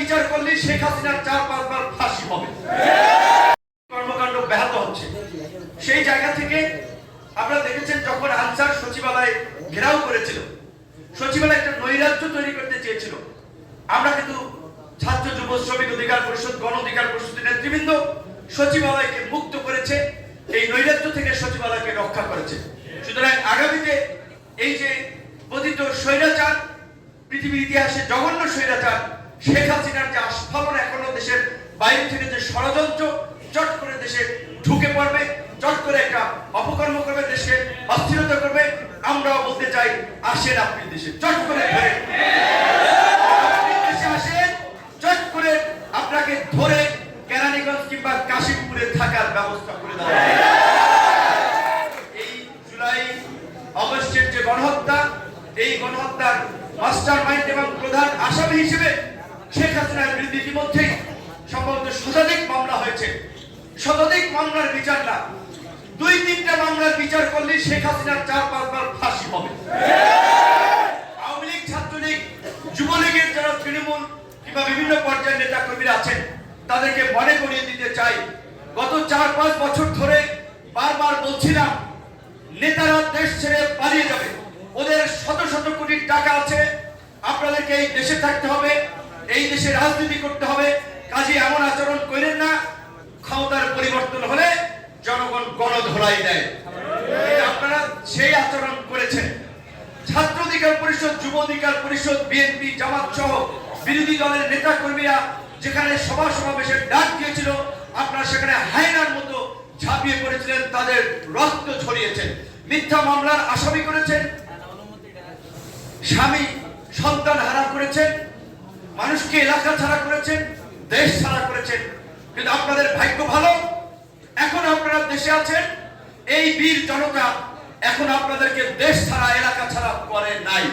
বিচার করলে শেখ হাসিনার 4-5 বার ফাঁসি হবে। কর্মকাণ্ড ব্যাহত হচ্ছে। সেই জায়গা থেকে আপনারা দেখেছেন যখন আনসার সচিবালয় ঘেরাও করেছিল, সচিবালয় একটা নৈরাজ্য তৈরি করতে চেয়েছিল। আমরা কিন্তু ছাত্র যুব শ্রমিক অধিকার পরিষদ, গণ অধিকার পরিষদের নেতৃবৃন্দ সচিবালয়কে মুক্ত করেছে, এই নৈরাজ্য থেকে সচিবালয়কে রক্ষা করেছে। সুতরাং আগামীতে এই যে পতিত স্বৈরাচার, পৃথিবীর ইতিহাসে জঘন্য স্বৈরাচার শেখ হাসিনার যে আস্ফালন এখনো দেশের বাইরে থেকে যে ষড়যন্ত্র চট করে দেশে ঢুকে পড়বে, চট করে একটা অপকর্ম করবে, দেশকে অস্থিরতা করবে, আমরাও বলতে চাই আসেন আপনি দেশে চট করে ধরে, আপনি দেশে আসেন চট করে আপনাকে ধরে কেরানীগঞ্জ কিংবা কাশিমপুরে থাকার ব্যবস্থা করে দেওয়া। এই জুলাই অগস্টের যে গণহত্যা, এই গণহত্যার মাস্টার মাইন্ড এবং প্রধান আসামি হিসেবে শেখ হাসিনার বিরুদ্ধে ইতিমধ্যেই সম্ভবত শতাধিক মামলা হয়েছে। শতাধিক মামলার বিচার না, 2-3টা মামলার বিচার করলে শেখ হাসিনার 4-5 বার ফাঁসি হবে। আওয়ামী লীগ, ছাত্রলীগ, যুবলীগের যারা তৃণমূল কিংবা বিভিন্ন পর্যায়ের নেতা কর্মীরা আছেন তাদেরকে মনে করিয়ে দিতে চাই, গত 4-5 বছর ধরে বারবার বলছিলাম নেতারা দেশ ছেড়ে পালিয়ে যাবে, ওদের শত শত কোটি টাকা আছে, আপনাদেরকে এই দেশে থাকতে হবে, এই দেশে রাজনীতি করতে হবে, কাজে এমন আচরণ করেন না। ক্ষমতার পরিবর্তন হলে জনগণ গণধোলাই দেয়, আপনারা সেই আচরণ করেছেন। ছাত্র অধিকার পরিষদ, যুব অধিকার পরিষদ, বিএনপি, জামাত সহ বিরোধী দলের নেতা কর্মীরা যেখানে সভা সমাবেশের ডাক দিয়েছিল, আপনারা সেখানে হায়নার মতো ঝাঁপিয়ে পড়েছিলেন, তাদের রক্ত ঝরিয়েছেন, মিথ্যা মামলার আসামি করেছেন, স্বামী সন্তান হারা করেছেন, মানুষকে এলাকা ছাড়া করেছেন, দেশ ছাড়া করেছেন। কিন্তু আপনাদের ভাগ্য ভালো, এখন আপনারা দেশে আছেন, এই বীর জনতা এখন আপনাদেরকে দেশ ছাড়া এলাকা ছাড়া করে নাই।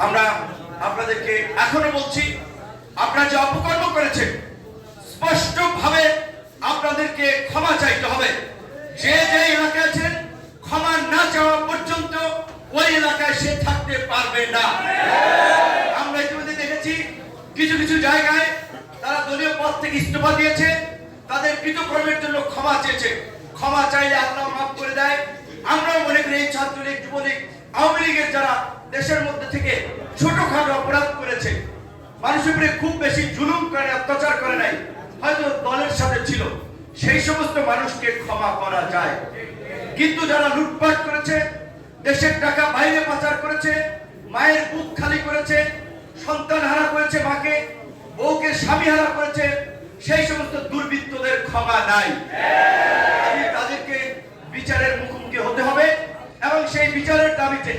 আমরা আপনাদেরকে এখনো বলছি, আপনারা যে অপকর্ম করেছেন স্পষ্ট ভাবে আপনাদেরকে ক্ষমা চাইতে হবে। যে যে এলাকায় আছেন ক্ষমা না চাওয়া পর্যন্ত ওই এলাকায় সে থাকতে পারবে না। আমরা ইতিমধ্যে দেখেছি কিছু কিছু জায়গায় তারা দলীয় পদ থেকে ইস্তফা দিয়েছে, তাদের কৃতকর্মের জন্য ক্ষমা চেয়েছে। ক্ষমা চাইলে আল্লাহ মাফ করে দেয়। আমরাও মনে করি এই ছাত্রলীগ, যুবলীগ, আওয়ামী লীগের যারা দেশের মধ্যে থেকে ছোটখাটো অপরাধ করেছে, মানুষের উপরে খুব বেশি জুলুম করে, অত্যাচার করে নাই, হয়তো দলের সাথে ছিল, সেই সমস্ত মানুষকে ক্ষমা করা যায়। কিন্তু যারা লুটপাট করেছে, দেশের টাকা বাইরে পাচার করেছে, মায়ের বুক খালি করেছে, সন্তান হারা করেছে, মাকে, বউকে স্বামী হারা করেছে, সেই সমস্ত দুর্বৃত্তদের ক্ষমা নাই। তাদেরকে বিচারের মুখোমুখি হতে হবে এবং সেই বিচারের দাবিতে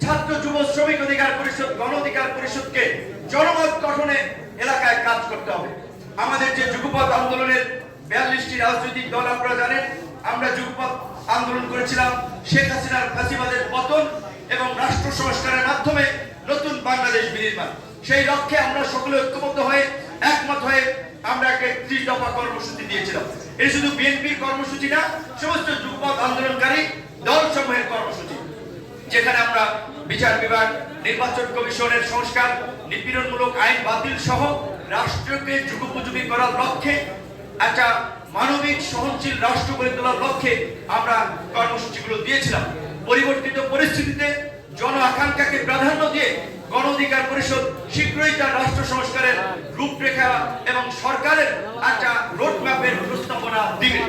ছাত্র যুব শ্রমিক অধিকার পরিষদ, গণ অধিকার পরিষদকে জনমত গঠনে এলাকায় কাজ করতে হবে। আমাদের যে যুগপৎ আন্দোলনের 42টি রাজনৈতিক দল, আপনারা জানেন আমরা যুগপৎ আন্দোলন করেছিলাম শেখ হাসিনার ফাঁসিবাদের পতন এবং রাষ্ট্র সংস্কারের মাধ্যমে নতুন বাংলাদেশ বিনির্মাণ। সেই লক্ষ্যে আমরা সকলে ঐক্যবদ্ধ হয়ে একমত হয়ে আমরা একটা 30 দফা কর্মসূচি দিয়েছিলাম। এই শুধু বিএনপির কর্মসূচি না, সমস্ত যুগপৎ আন্দোলনকারী দল সমূহের কর্মসূচি, যেখানে আমরা বিচার বিভাগ, নির্বাচন কমিশনের সংস্কার, নিপীড়নমূলক আইন বাতিল সহ রাষ্ট্রকে যুগোপযোগী করার লক্ষ্যে একটা মানবিক সহনশীল রাষ্ট্র গড়ে তোলার লক্ষ্যে আমরা কর্মসূচিগুলো দিয়েছিলাম। পরিবর্তিত পরিস্থিতিতে জন আকাঙ্ক্ষাকে প্রাধান্য দিয়ে গণ অধিকার পরিষদ শীঘ্রই তার রাষ্ট্র সংস্কারের রূপরেখা এবং সরকারের একটা রোডম্যাপের প্রস্তাবনা দিবে।